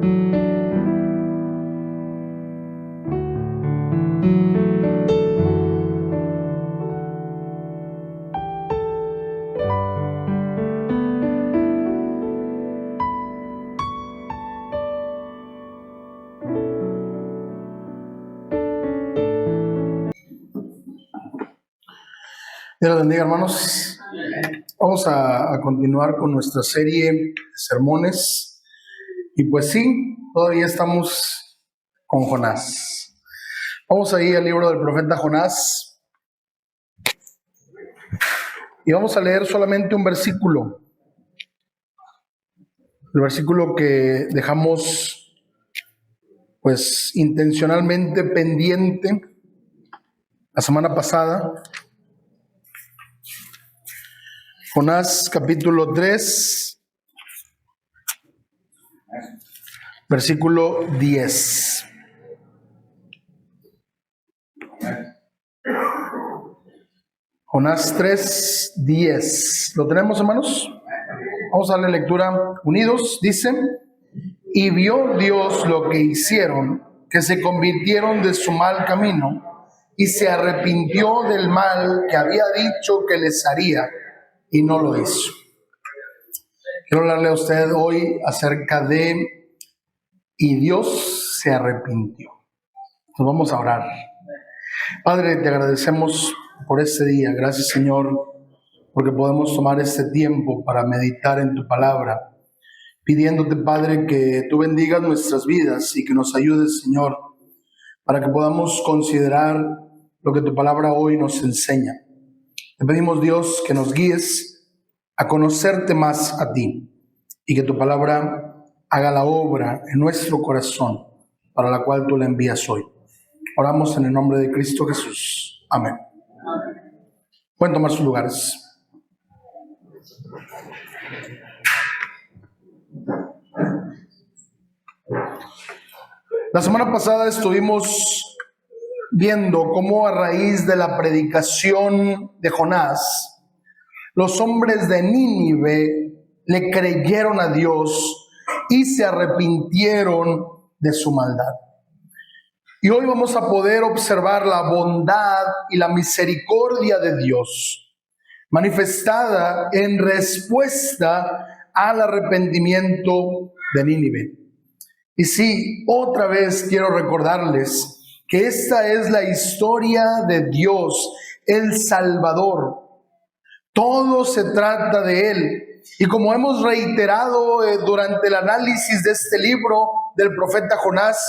Dios los bendiga, hermanos. Vamos a continuar con nuestra serie de sermones. Y pues sí, todavía estamos con Jonás. Vamos a ir al libro del profeta Jonás. Y vamos a leer solamente un versículo. El versículo que dejamos pues intencionalmente pendiente la semana pasada. Jonás capítulo 3, versículo 10. Jonás 3, 10. ¿Lo tenemos, hermanos? Vamos a darle lectura unidos. Dice: y vio Dios lo que hicieron, que se convirtieron de su mal camino, y se arrepintió del mal que había dicho que les haría, y no lo hizo. Quiero hablarle a usted hoy acerca de y Dios se arrepintió. Nos vamos a orar. Padre, te agradecemos por este día. Gracias, Señor, porque podemos tomar este tiempo para meditar en tu palabra, pidiéndote, Padre, que tú bendigas nuestras vidas y que nos ayudes, Señor, para que podamos considerar lo que tu palabra hoy nos enseña. Te pedimos, Dios, que nos guíes a conocerte más a ti y que tu palabra haga la obra en nuestro corazón para la cual tú la envías hoy. Oramos en el nombre de Cristo Jesús. Amén. Pueden tomar sus lugares. La semana pasada estuvimos viendo cómo a raíz de la predicación de Jonás, los hombres de Nínive le creyeron a Dios y se arrepintieron de su maldad. Y hoy vamos a poder observar la bondad y la misericordia de Dios, manifestada en respuesta al arrepentimiento de Nínive. Y sí, otra vez quiero recordarles que esta es la historia de Dios, el Salvador. Todo se trata de Él. Y como hemos reiterado durante el análisis de este libro del profeta Jonás,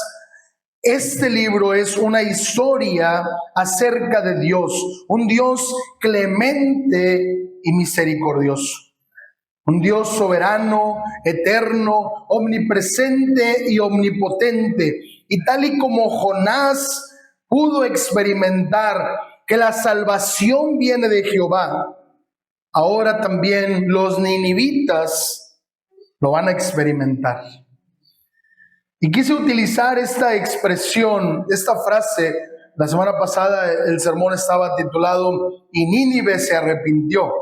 este libro es una historia acerca de Dios, un Dios clemente y misericordioso. Un Dios soberano, eterno, omnipresente y omnipotente. Y tal y como Jonás pudo experimentar que la salvación viene de Jehová, ahora también los ninivitas lo van a experimentar. Y quise utilizar esta expresión, esta frase. La semana pasada el sermón estaba titulado "Y Nínive se arrepintió".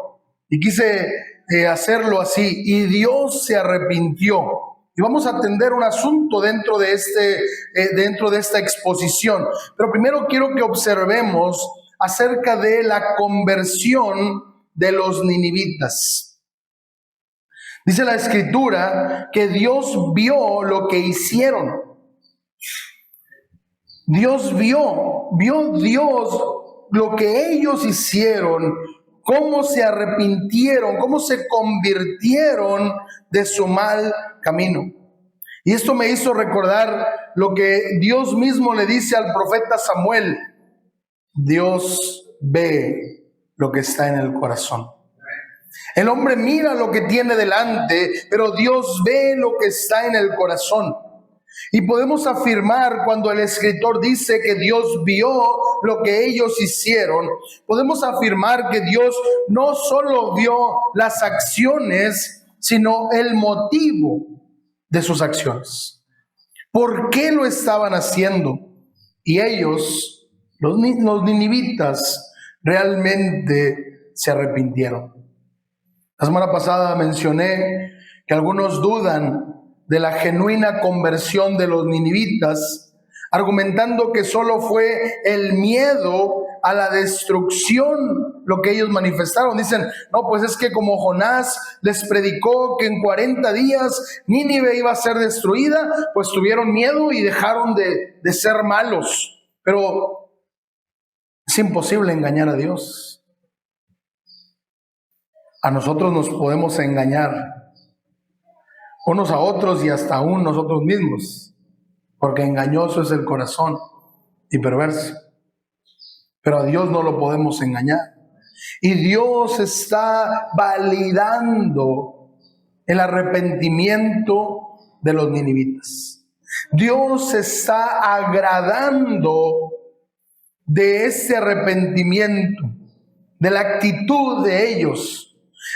Y quise hacerlo así: y Dios se arrepintió. Y vamos a atender un asunto dentro de esta exposición. Pero primero quiero que observemos acerca de la conversión de los ninivitas. Dice la Escritura que Dios vio lo que hicieron. Dios vio Dios lo que ellos hicieron, cómo se arrepintieron, cómo se convirtieron de su mal camino. Y esto me hizo recordar lo que Dios mismo le dice al profeta Samuel: Dios ve lo que está en el corazón. El hombre mira lo que tiene delante, pero Dios ve lo que está en el corazón. Y podemos afirmar, cuando el escritor dice que Dios vio lo que ellos hicieron, podemos afirmar que Dios no solo vio las acciones, sino el motivo de sus acciones. ¿Por qué lo estaban haciendo? Y ellos, los ninivitas, realmente se arrepintieron. La semana pasada mencioné que algunos dudan de la genuina conversión de los ninivitas, argumentando que solo fue el miedo a la destrucción lo que ellos manifestaron. Dicen, no, pues es que como Jonás les predicó que en 40 días Nínive iba a ser destruida, pues tuvieron miedo y dejaron de ser malos. Pero es imposible engañar a Dios. A nosotros nos podemos engañar unos a otros y hasta aún nosotros mismos, porque engañoso es el corazón y perverso. Pero a Dios no lo podemos engañar. Y Dios está validando el arrepentimiento de los ninivitas. Dios está agradando de ese arrepentimiento, de la actitud de ellos.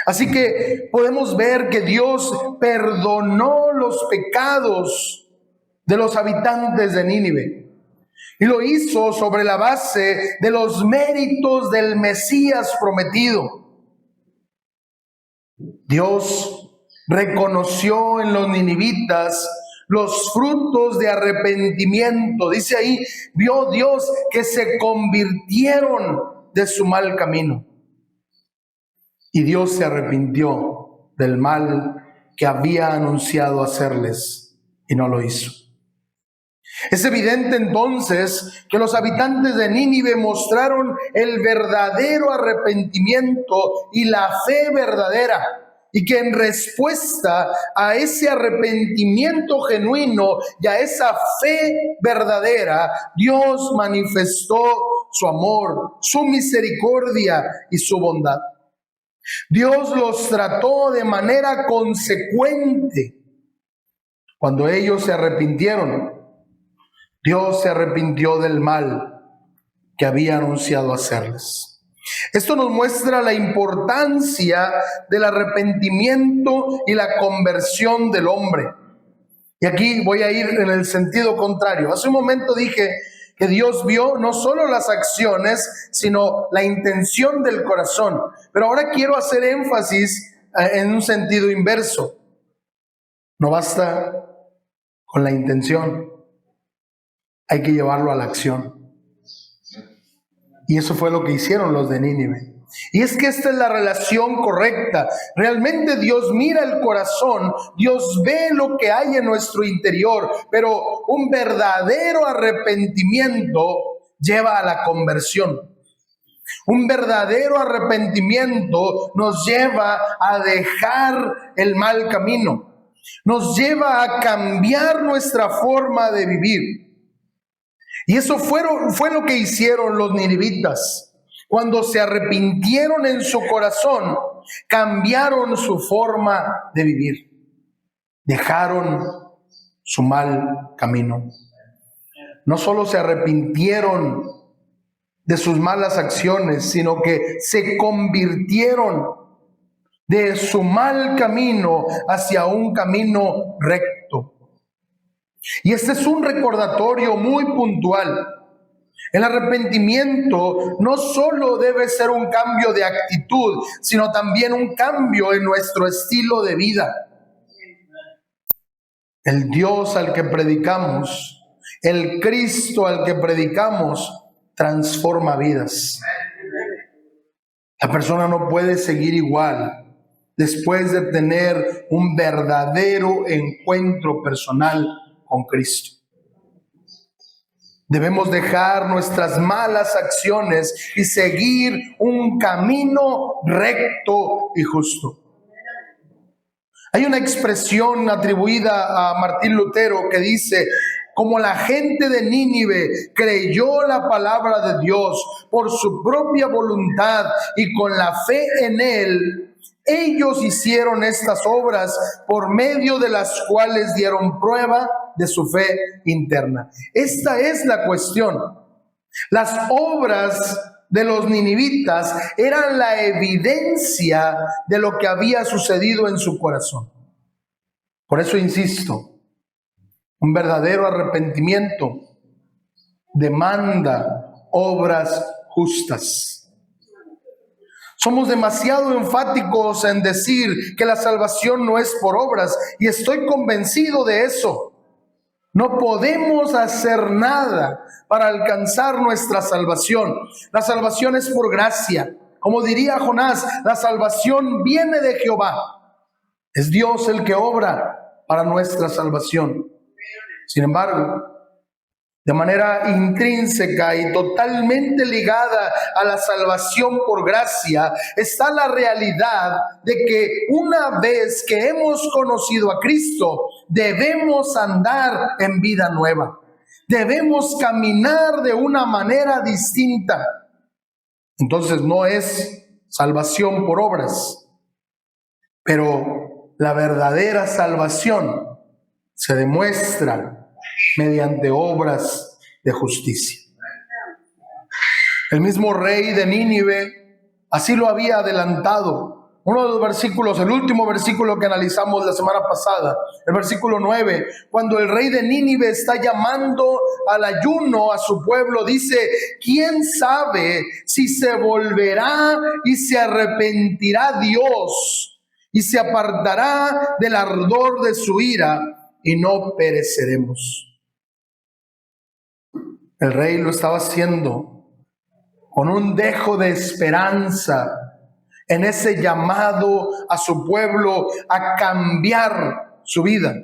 Así que podemos ver que Dios perdonó los pecados de los habitantes de Nínive. Y lo hizo sobre la base de los méritos del Mesías prometido. Dios reconoció en los ninivitas los frutos de arrepentimiento. Dice ahí, vio Dios que se convirtieron de su mal camino. Y Dios se arrepintió del mal que había anunciado hacerles y no lo hizo. Es evidente entonces que los habitantes de Nínive mostraron el verdadero arrepentimiento y la fe verdadera, y que en respuesta a ese arrepentimiento genuino y a esa fe verdadera, Dios manifestó su amor, su misericordia y su bondad. Dios los trató de manera consecuente. Cuando ellos se arrepintieron, Dios se arrepintió del mal que había anunciado hacerles. Esto nos muestra la importancia del arrepentimiento y la conversión del hombre. Y aquí voy a ir en el sentido contrario. Hace un momento dije que Dios vio no solo las acciones, sino la intención del corazón. Pero ahora quiero hacer énfasis en un sentido inverso. No basta con la intención, hay que llevarlo a la acción. Y eso fue lo que hicieron los de Nínive. Y es que esta es la relación correcta. Realmente Dios mira el corazón, Dios ve lo que hay en nuestro interior, pero un verdadero arrepentimiento lleva a la conversión. Un verdadero arrepentimiento nos lleva a dejar el mal camino, nos lleva a cambiar nuestra forma de vivir. Y eso fue lo que hicieron los ninivitas. Cuando se arrepintieron en su corazón, cambiaron su forma de vivir. Dejaron su mal camino. No solo se arrepintieron de sus malas acciones, sino que se convirtieron de su mal camino hacia un camino recto. Y este es un recordatorio muy puntual. El arrepentimiento no solo debe ser un cambio de actitud, sino también un cambio en nuestro estilo de vida. El Dios al que predicamos, el Cristo al que predicamos, transforma vidas. La persona no puede seguir igual después de tener un verdadero encuentro personal con Cristo. Debemos dejar nuestras malas acciones y seguir un camino recto y justo. Hay una expresión atribuida a Martín Lutero que dice: como la gente de Nínive creyó la palabra de Dios por su propia voluntad y con la fe en Él, ellos hicieron estas obras por medio de las cuales dieron prueba de su fe interna. Esta es la cuestión. Las obras de los ninivitas eran la evidencia de lo que había sucedido en su corazón. Por eso insisto, un verdadero arrepentimiento demanda obras justas. Somos demasiado enfáticos en decir que la salvación no es por obras, y estoy convencido de eso. No podemos hacer nada para alcanzar nuestra salvación. La salvación es por gracia. Como diría Jonás, la salvación viene de Jehová. Es Dios el que obra para nuestra salvación. Sin embargo, de manera intrínseca y totalmente ligada a la salvación por gracia, está la realidad de que una vez que hemos conocido a Cristo, debemos andar en vida nueva. Debemos caminar de una manera distinta. Entonces no es salvación por obras, pero la verdadera salvación se demuestra mediante obras de justicia. El mismo rey de Nínive así lo había adelantado. Uno de los versículos, el último versículo que analizamos la semana pasada, el versículo 9, cuando el rey de Nínive está llamando al ayuno a su pueblo, dice: ¿quién sabe si se volverá y se arrepentirá Dios y se apartará del ardor de su ira y no pereceremos? El rey lo estaba haciendo con un dejo de esperanza en ese llamado a su pueblo a cambiar su vida,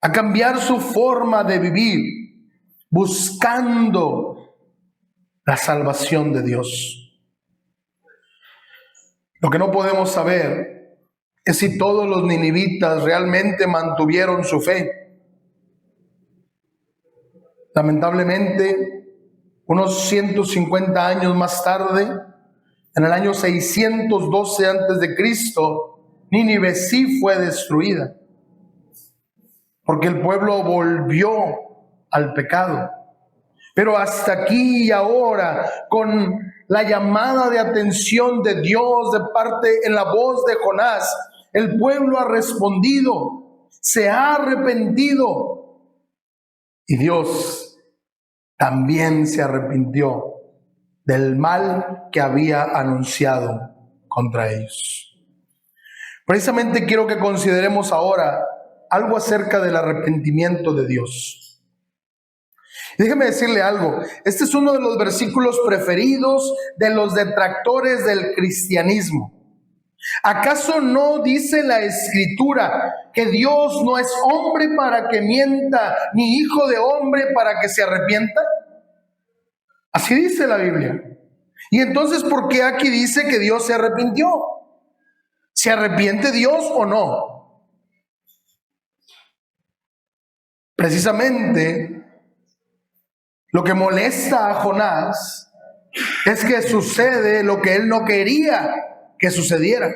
a cambiar su forma de vivir, buscando la salvación de Dios. Lo que no podemos saber es si todos los ninivitas realmente mantuvieron su fe. Lamentablemente, unos 150 años más tarde, en el año 612 a.C., Nínive sí fue destruida, porque el pueblo volvió al pecado. Pero hasta aquí y ahora, con la llamada de atención de Dios de parte en la voz de Jonás, el pueblo ha respondido, se ha arrepentido, y Dios también se arrepintió del mal que había anunciado contra ellos. Precisamente quiero que consideremos ahora algo acerca del arrepentimiento de Dios. Y déjeme decirle algo, este es uno de los versículos preferidos de los detractores del cristianismo. ¿Acaso no dice la Escritura que Dios no es hombre para que mienta, ni hijo de hombre para que se arrepienta? Así dice la Biblia. Y entonces, ¿por qué aquí dice que Dios se arrepintió? ¿Se arrepiente Dios o no? Precisamente, lo que molesta a Jonás es que sucede lo que él no quería que sucediera.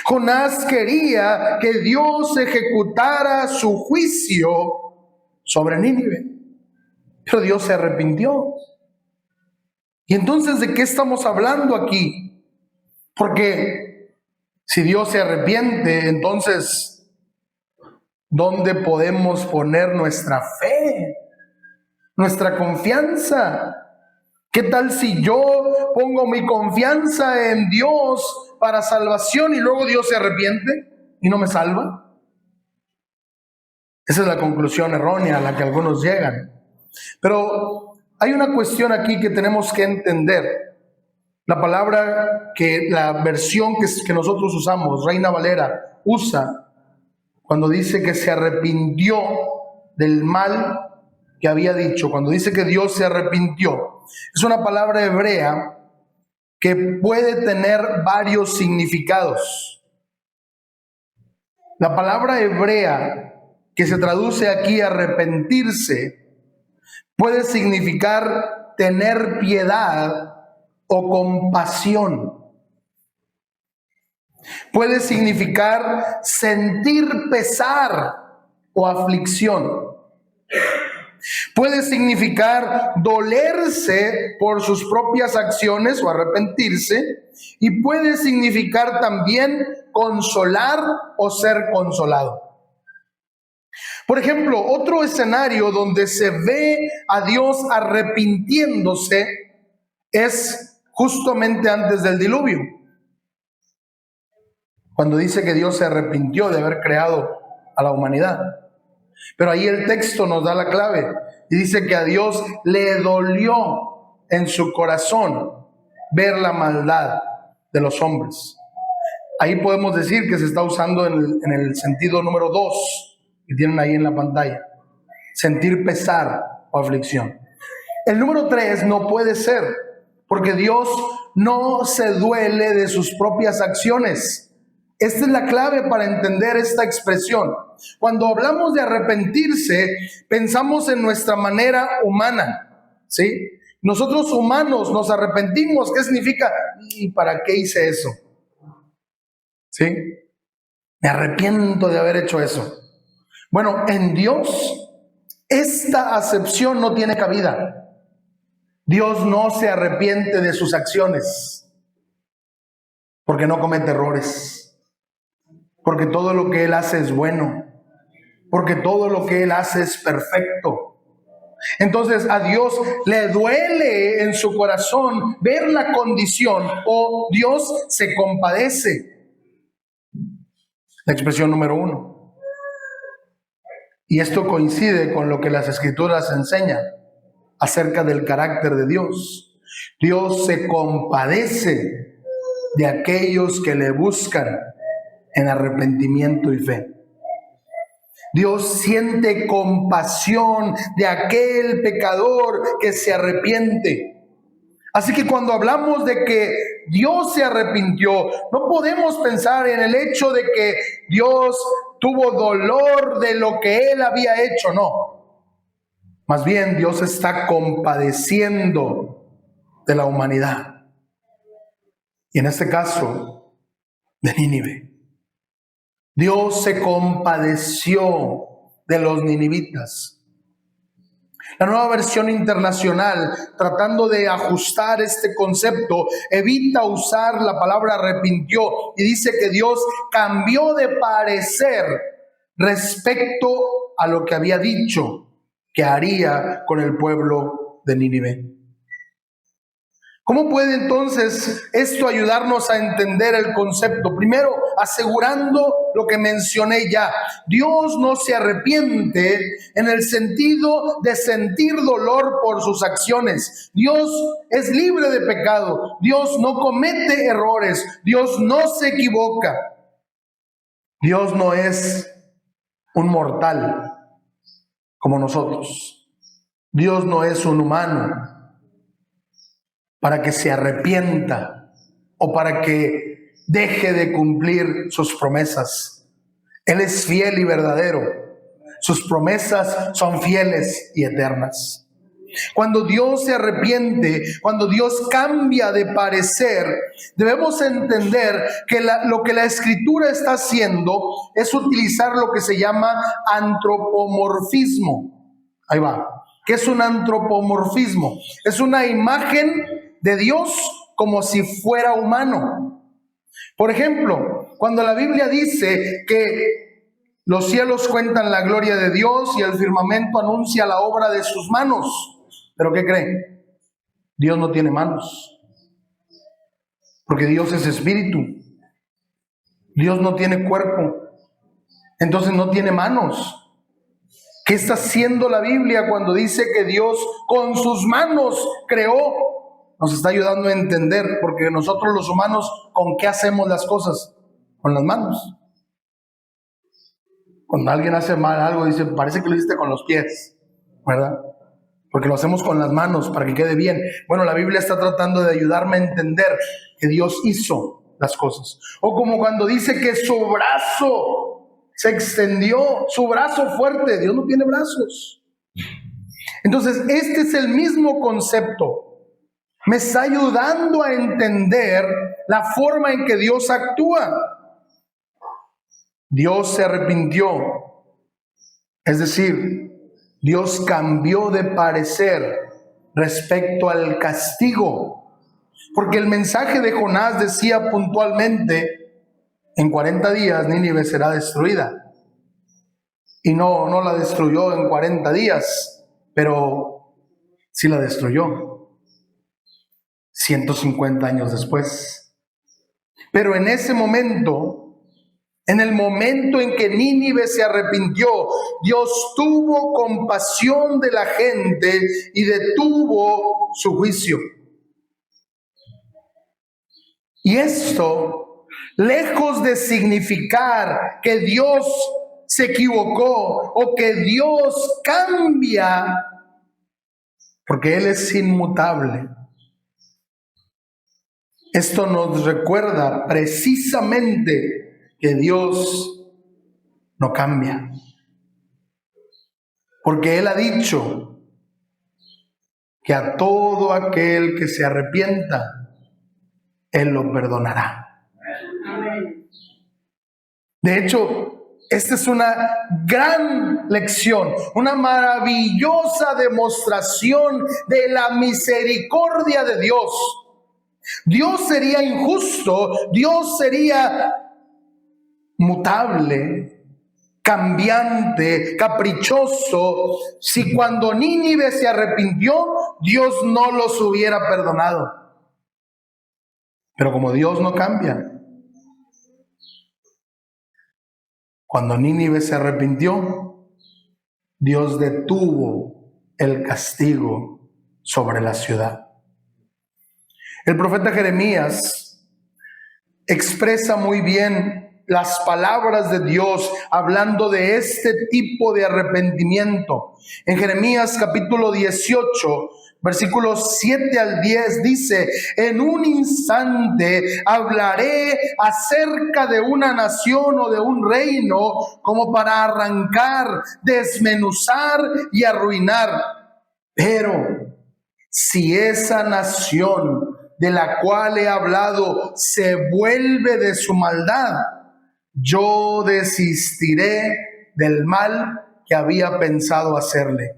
Jonás quería que Dios ejecutara su juicio sobre Nínive, pero Dios se arrepintió. Y entonces, ¿de qué estamos hablando aquí? Porque si Dios se arrepiente, entonces, ¿dónde podemos poner nuestra fe, nuestra confianza? ¿Qué tal si yo pongo mi confianza en Dios para salvación y luego Dios se arrepiente y no me salva? Esa es la conclusión errónea a la que algunos llegan. Pero hay una cuestión aquí que tenemos que entender. La palabra la versión que nosotros usamos, Reina Valera, usa cuando dice que se arrepintió del mal que había dicho, cuando dice que Dios se arrepintió. Es una palabra hebrea que puede tener varios significados. La palabra hebrea que se traduce aquí arrepentirse puede significar tener piedad o compasión. Puede significar sentir pesar o aflicción. Puede significar dolerse por sus propias acciones o arrepentirse. Y puede significar también consolar o ser consolado. Por ejemplo, otro escenario donde se ve a Dios arrepintiéndose es justamente antes del diluvio, cuando dice que Dios se arrepintió de haber creado a la humanidad. Pero ahí el texto nos da la clave y dice que a Dios le dolió en su corazón ver la maldad de los hombres. Ahí podemos decir que se está usando en el sentido número 2 que tienen ahí en la pantalla: sentir pesar o aflicción. El número 3 no puede ser, porque Dios no se duele de sus propias acciones. Esta es la clave para entender esta expresión. Cuando hablamos de arrepentirse, pensamos en nuestra manera humana, ¿sí? Nosotros humanos nos arrepentimos. ¿Qué significa? ¿Y para qué hice eso? ¿Sí? Me arrepiento de haber hecho eso. Bueno, en Dios esta acepción no tiene cabida. Dios no se arrepiente de sus acciones, porque no comete errores, porque todo lo que Él hace es bueno, porque todo lo que Él hace es perfecto. Entonces a Dios le duele en su corazón ver la condición, o Dios se compadece. La expresión número 1. Y esto coincide con lo que las Escrituras enseñan acerca del carácter de Dios. Dios se compadece de aquellos que le buscan en arrepentimiento y fe. Dios siente compasión de aquel pecador que se arrepiente. Así que cuando hablamos de que Dios se arrepintió, no podemos pensar en el hecho de que Dios tuvo dolor de lo que Él había hecho, no. Más bien, Dios está compadeciendo de la humanidad. Y en este caso, de Nínive. Dios se compadeció de los ninivitas. La Nueva Versión Internacional, tratando de ajustar este concepto, evita usar la palabra arrepintió y dice que Dios cambió de parecer respecto a lo que había dicho que haría con el pueblo de Nínive. ¿Cómo puede entonces esto ayudarnos a entender el concepto? Primero, asegurando lo que mencioné ya. Dios no se arrepiente en el sentido de sentir dolor por sus acciones. Dios es libre de pecado. Dios no comete errores. Dios no se equivoca. Dios no es un mortal como nosotros. Dios no es un humano para que se arrepienta o para que deje de cumplir sus promesas. Él es fiel y verdadero. Sus promesas son fieles y eternas. Cuando Dios se arrepiente, cuando Dios cambia de parecer, debemos entender que lo que la Escritura está haciendo es utilizar lo que se llama antropomorfismo. Ahí va. ¿Qué es un antropomorfismo? Es una imagen de Dios como si fuera humano. Por ejemplo, cuando la Biblia dice que los cielos cuentan la gloria de Dios y el firmamento anuncia la obra de sus manos. ¿Pero qué creen? Dios no tiene manos, porque Dios es espíritu. Dios no tiene cuerpo, entonces no tiene manos. ¿Qué está haciendo la Biblia cuando dice que Dios con sus manos creó? Nos está ayudando a entender, porque nosotros los humanos, ¿con qué hacemos las cosas? Con las manos. Cuando alguien hace mal algo, dice, parece que lo hiciste con los pies, ¿verdad? Porque lo hacemos con las manos para que quede bien. Bueno, la Biblia está tratando de ayudarme a entender que Dios hizo las cosas. O como cuando dice que su brazo se extendió, su brazo fuerte. Dios no tiene brazos. Entonces, este es el mismo concepto. Me está ayudando a entender la forma en que Dios actúa. Dios se arrepintió. Es decir, Dios cambió de parecer respecto al castigo. Porque el mensaje de Jonás decía puntualmente, en 40 días Nínive será destruida. Y no la destruyó en 40 días, pero sí la destruyó. 150 años después. Pero en ese momento, en el momento en que Nínive se arrepintió, Dios tuvo compasión de la gente y detuvo su juicio. Y esto, lejos de significar que Dios se equivocó o que Dios cambia, porque Él es inmutable. Esto nos recuerda precisamente que Dios no cambia. Porque Él ha dicho que a todo aquel que se arrepienta, Él lo perdonará. De hecho, esta es una gran lección, una maravillosa demostración de la misericordia de Dios. Dios sería injusto, Dios sería mutable, cambiante, caprichoso, si cuando Nínive se arrepintió, Dios no los hubiera perdonado. Pero como Dios no cambia, cuando Nínive se arrepintió, Dios detuvo el castigo sobre la ciudad. El profeta Jeremías expresa muy bien las palabras de Dios hablando de este tipo de arrepentimiento. En Jeremías capítulo 18, versículos 7 al 10 dice: en un instante hablaré acerca de una nación o de un reino como para arrancar, desmenuzar y arruinar. Pero si esa nación de la cual he hablado se vuelve de su maldad, yo desistiré del mal que había pensado hacerle.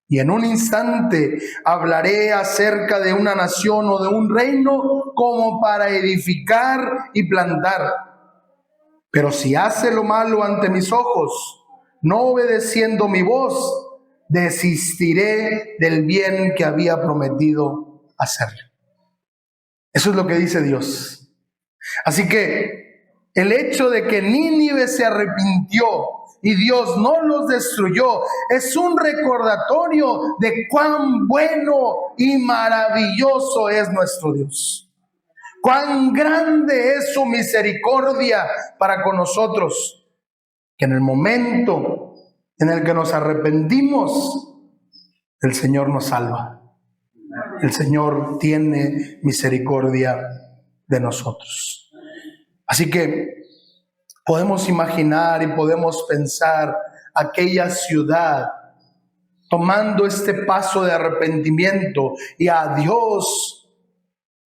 Y en un instante hablaré acerca de una nación o de un reino como para edificar y plantar. Pero si hace lo malo ante mis ojos, no obedeciendo mi voz, desistiré del bien que había prometido hacerle. Eso es lo que dice Dios. Así que el hecho de que Nínive se arrepintió y Dios no los destruyó es un recordatorio de cuán bueno y maravilloso es nuestro Dios. Cuán grande es su misericordia para con nosotros, que en el momento en el que nos arrepentimos, el Señor nos salva. El Señor tiene misericordia de nosotros. Así que podemos imaginar y podemos pensar aquella ciudad tomando este paso de arrepentimiento y a Dios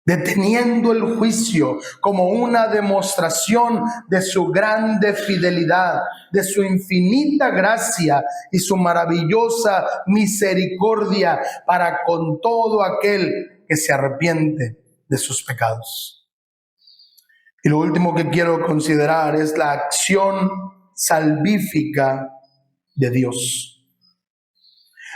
deteniendo el juicio como una demostración de su grande fidelidad, de su infinita gracia y su maravillosa misericordia para con todo aquel que se arrepiente de sus pecados. Y lo último que quiero considerar es la acción salvífica de Dios.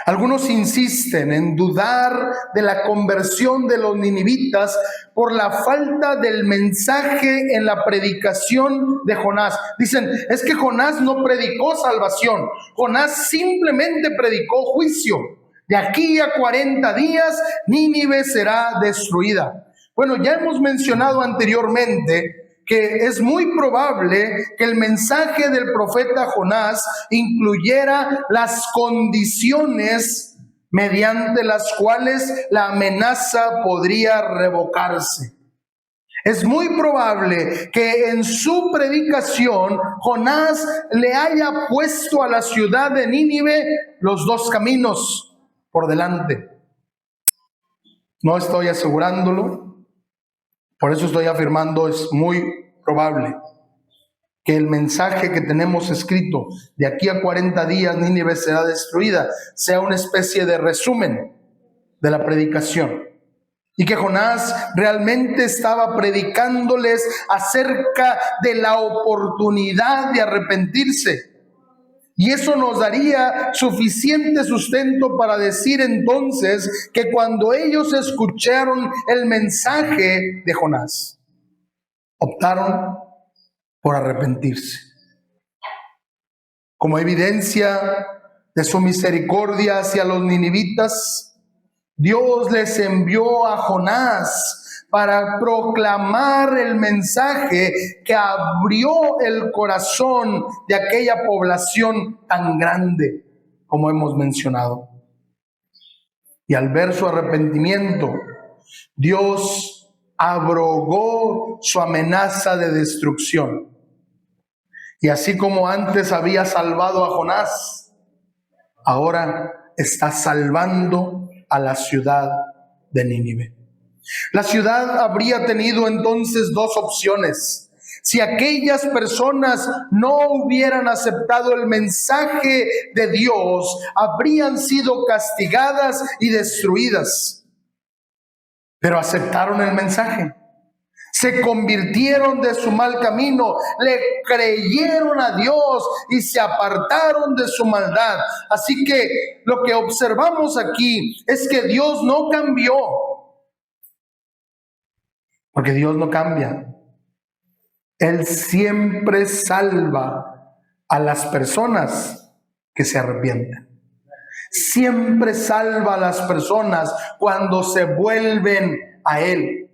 Algunos insisten en dudar de la conversión de los ninivitas por la falta del mensaje en la predicación de Jonás. Dicen, es que Jonás no predicó salvación, Jonás simplemente predicó juicio. De aquí a 40 días, Nínive será destruida. Bueno, ya hemos mencionado anteriormente que es muy probable que el mensaje del profeta Jonás incluyera las condiciones mediante las cuales la amenaza podría revocarse. Es muy probable que en su predicación Jonás le haya puesto a la ciudad de Nínive los dos caminos por delante. No estoy asegurándolo. Por eso estoy afirmando, es muy probable que el mensaje que tenemos escrito de aquí a 40 días Nínive será destruida sea una especie de resumen de la predicación y que Jonás realmente estaba predicándoles acerca de la oportunidad de arrepentirse Y eso nos daría suficiente sustento para decir entonces que cuando ellos escucharon el mensaje de Jonás, optaron por arrepentirse. Como evidencia de su misericordia hacia los ninivitas, Dios les envió a Jonás para proclamar el mensaje que abrió el corazón de aquella población tan grande, como hemos mencionado. Y al ver su arrepentimiento, Dios abrogó su amenaza de destrucción. Y así como antes había salvado a Jonás, ahora está salvando a la ciudad de Nínive. La ciudad habría tenido entonces dos opciones. Si aquellas personas no hubieran aceptado el mensaje de Dios, habrían sido castigadas y destruidas. Pero aceptaron el mensaje. Se convirtieron de su mal camino, le creyeron a Dios y se apartaron de su maldad. Así que lo que observamos aquí es que Dios no cambió. Porque Dios no cambia. Él siempre salva a las personas que se arrepienten. Siempre salva a las personas cuando se vuelven a Él.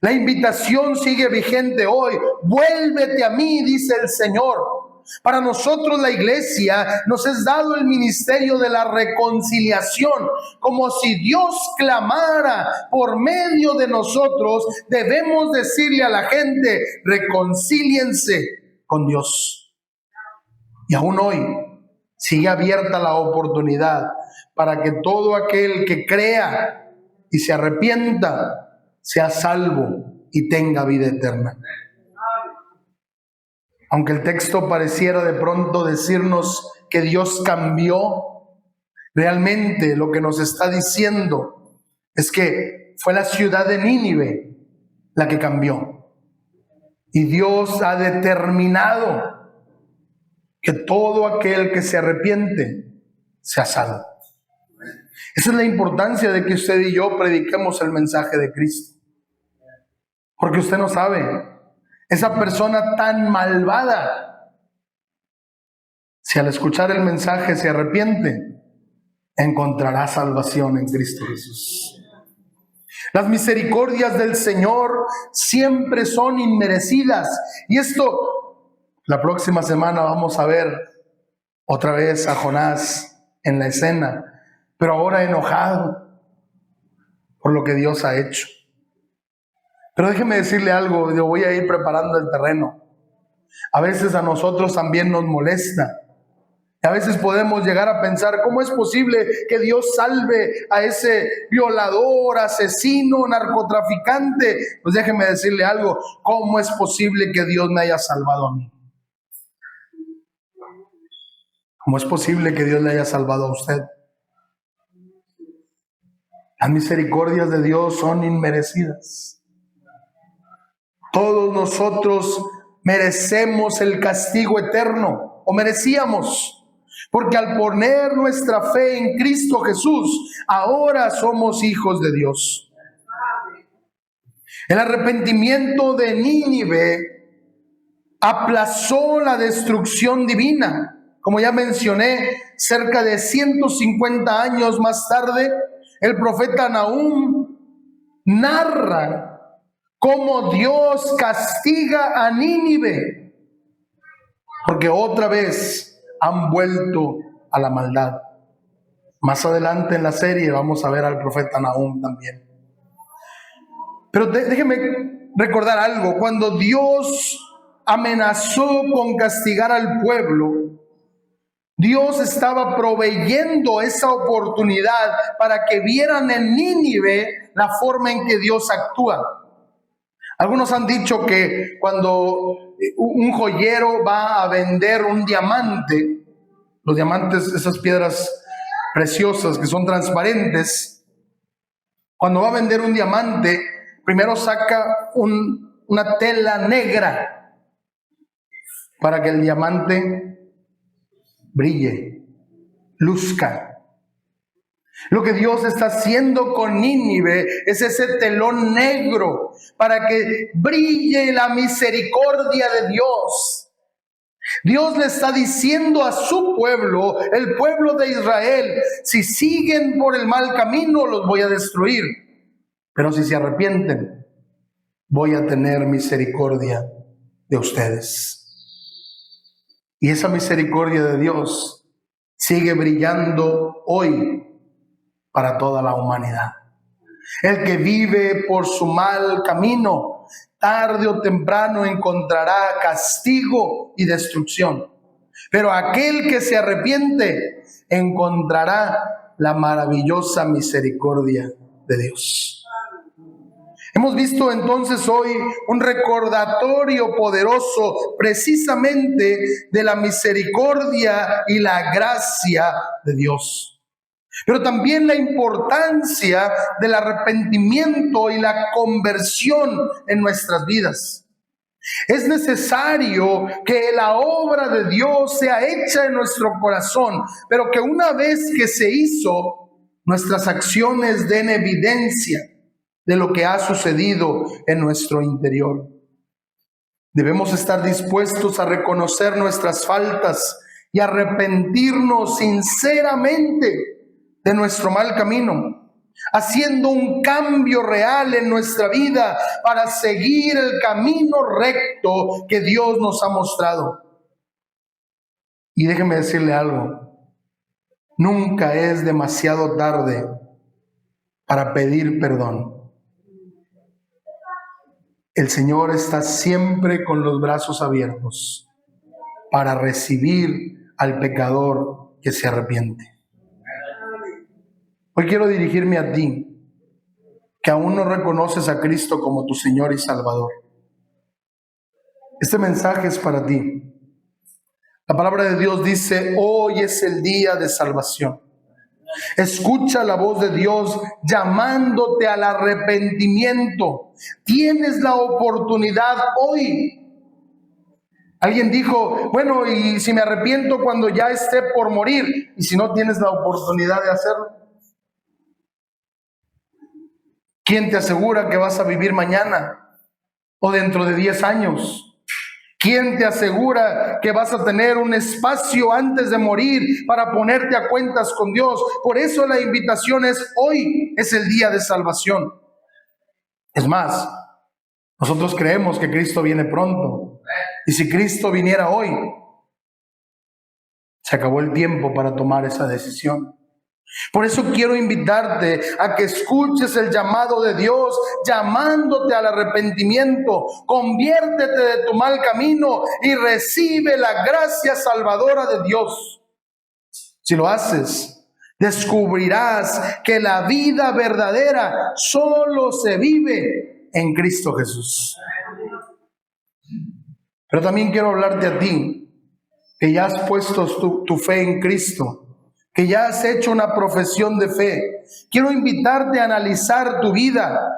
La invitación sigue vigente hoy. Vuélvete a mí, dice el Señor. Para nosotros, la iglesia, nos es dado el ministerio de la reconciliación. Como si Dios clamara por medio de nosotros, debemos decirle a la gente: reconcíliense con Dios. Y aún hoy sigue abierta la oportunidad para que todo aquel que crea y se arrepienta sea salvo y tenga vida eterna. Aunque el texto pareciera de pronto decirnos que Dios cambió, realmente lo que nos está diciendo es que fue la ciudad de Nínive la que cambió. Y Dios ha determinado que todo aquel que se arrepiente sea salvo. Esa es la importancia de que usted y yo prediquemos el mensaje de Cristo. Porque usted no sabe, esa persona tan malvada, si al escuchar el mensaje se arrepiente, encontrará salvación en Cristo Jesús. Las misericordias del Señor siempre son inmerecidas. Y esto, la próxima semana vamos a ver otra vez a Jonás en la escena, pero ahora enojado por lo que Dios ha hecho. Pero déjeme decirle algo, yo voy a ir preparando el terreno. A veces a nosotros también nos molesta. A veces podemos llegar a pensar: ¿cómo es posible que Dios salve a ese violador, asesino, narcotraficante? Pues déjeme decirle algo: ¿cómo es posible que Dios me haya salvado a mí? ¿Cómo es posible que Dios le haya salvado a usted? Las misericordias de Dios son inmerecidas. Todos nosotros merecemos el castigo eterno, o merecíamos, porque al poner nuestra fe en Cristo Jesús, ahora somos hijos de Dios. El arrepentimiento de Nínive aplazó la destrucción divina. Como ya mencioné, cerca de 150 años más tarde, el profeta Nahum narra cómo Dios castiga a Nínive, porque otra vez han vuelto a la maldad. Más adelante en la serie vamos a ver al profeta Nahum también. Pero déjeme recordar algo. Cuando Dios amenazó con castigar al pueblo, Dios estaba proveyendo esa oportunidad para que vieran en Nínive la forma en que Dios actúa. Algunos han dicho que cuando un joyero va a vender un diamante, los diamantes, esas piedras preciosas que son transparentes, cuando va a vender un diamante, primero saca una tela negra para que el diamante brille, luzca. Lo que Dios está haciendo con Nínive es ese telón negro para que brille la misericordia de Dios. Dios le está diciendo a su pueblo, el pueblo de Israel: si siguen por el mal camino, los voy a destruir. Pero si se arrepienten, voy a tener misericordia de ustedes. Y esa misericordia de Dios sigue brillando hoy para toda la humanidad. El que vive por su mal camino, tarde o temprano encontrará castigo y destrucción. Pero aquel que se arrepiente encontrará la maravillosa misericordia de Dios. Hemos visto entonces hoy un recordatorio poderoso precisamente de la misericordia y la gracia de Dios. Pero también la importancia del arrepentimiento y la conversión en nuestras vidas. Es necesario que la obra de Dios sea hecha en nuestro corazón, pero que una vez que se hizo, nuestras acciones den evidencia de lo que ha sucedido en nuestro interior. Debemos estar dispuestos a reconocer nuestras faltas y arrepentirnos sinceramente de nuestro mal camino, haciendo un cambio real en nuestra vida para seguir el camino recto que Dios nos ha mostrado. Y déjeme decirle algo: nunca es demasiado tarde para pedir perdón. El Señor está siempre con los brazos abiertos para recibir al pecador que se arrepiente. Hoy quiero dirigirme a ti, que aún no reconoces a Cristo como tu Señor y Salvador. Este mensaje es para ti. La palabra de Dios dice: hoy es el día de salvación. Escucha la voz de Dios llamándote al arrepentimiento. Tienes la oportunidad hoy. Alguien dijo: bueno, ¿y si me arrepiento cuando ya esté por morir? ¿Y si no tienes la oportunidad de hacerlo? ¿Quién te asegura que vas a vivir mañana o dentro de 10 años? ¿Quién te asegura que vas a tener un espacio antes de morir para ponerte a cuentas con Dios? Por eso la invitación es: hoy es el día de salvación. Es más, nosotros creemos que Cristo viene pronto. Y si Cristo viniera hoy, se acabó el tiempo para tomar esa decisión. Por eso quiero invitarte a que escuches el llamado de Dios, llamándote al arrepentimiento. Conviértete de tu mal camino y recibe la gracia salvadora de Dios. Si lo haces, descubrirás que la vida verdadera solo se vive en Cristo Jesús. Pero también quiero hablarte a ti, que ya has puesto tu fe en Cristo, que ya has hecho una profesión de fe. Quiero invitarte a analizar tu vida.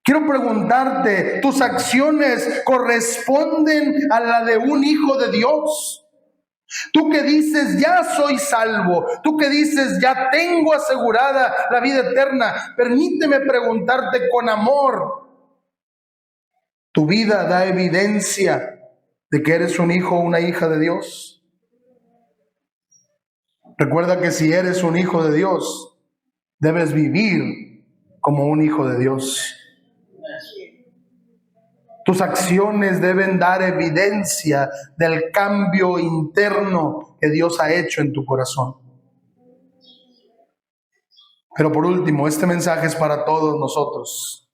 Quiero preguntarte: ¿tus acciones corresponden a la de un hijo de Dios? Tú que dices: ya soy salvo. Tú que dices: ya tengo asegurada la vida eterna. Permíteme preguntarte con amor: ¿tu vida da evidencia de que eres un hijo o una hija de Dios? Recuerda que si eres un hijo de Dios, debes vivir como un hijo de Dios. Tus acciones deben dar evidencia del cambio interno que Dios ha hecho en tu corazón. Pero por último, este mensaje es para todos nosotros.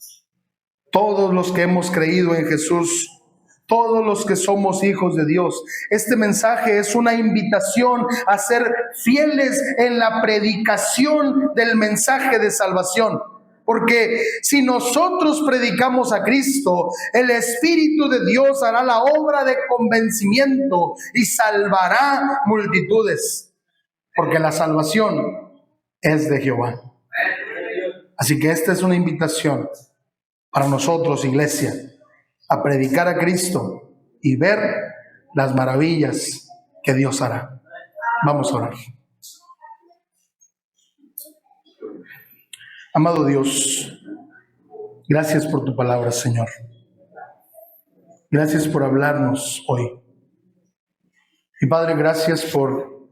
Todos los que hemos creído en Jesús, todos los que somos hijos de Dios. Este mensaje es una invitación a ser fieles en la predicación del mensaje de salvación. Porque si nosotros predicamos a Cristo, el Espíritu de Dios hará la obra de convencimiento y salvará multitudes. Porque la salvación es de Jehová. Así que esta es una invitación para nosotros, iglesia, a predicar a Cristo y ver las maravillas que Dios hará. Vamos a orar. Amado Dios, gracias por tu palabra, Señor. Gracias por hablarnos hoy. Y Padre, gracias por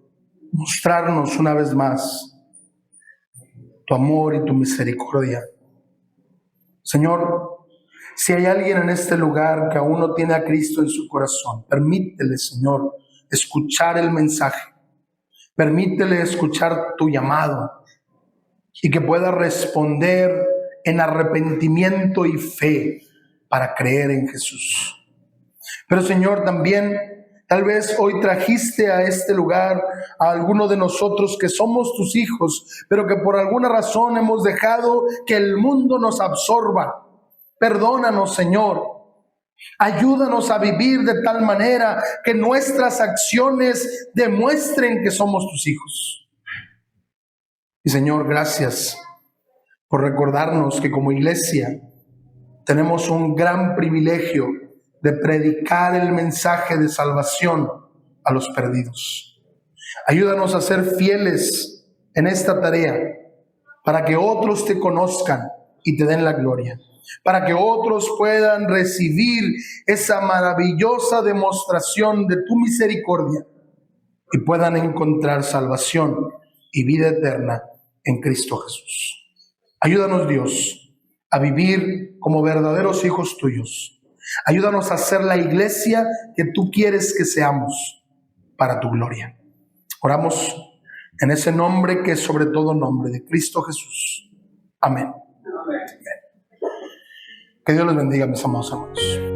mostrarnos una vez más tu amor y tu misericordia. Señor, si hay alguien en este lugar que aún no tiene a Cristo en su corazón, permítele, Señor, escuchar el mensaje. Permítele escuchar tu llamado y que pueda responder en arrepentimiento y fe para creer en Jesús. Pero Señor, también tal vez hoy trajiste a este lugar a alguno de nosotros que somos tus hijos, pero que por alguna razón hemos dejado que el mundo nos absorba. Perdónanos, Señor. Ayúdanos a vivir de tal manera que nuestras acciones demuestren que somos tus hijos. Y Señor, gracias por recordarnos que como iglesia tenemos un gran privilegio de predicar el mensaje de salvación a los perdidos. Ayúdanos a ser fieles en esta tarea para que otros te conozcan y te den la gloria, para que otros puedan recibir esa maravillosa demostración de tu misericordia y puedan encontrar salvación y vida eterna en Cristo Jesús. Ayúdanos, Dios, a vivir como verdaderos hijos tuyos. Ayúdanos a ser la iglesia que tú quieres que seamos para tu gloria. Oramos en ese nombre que es sobre todo nombre, de Cristo Jesús. Amén. Que Dios les bendiga, mis amados hermanos.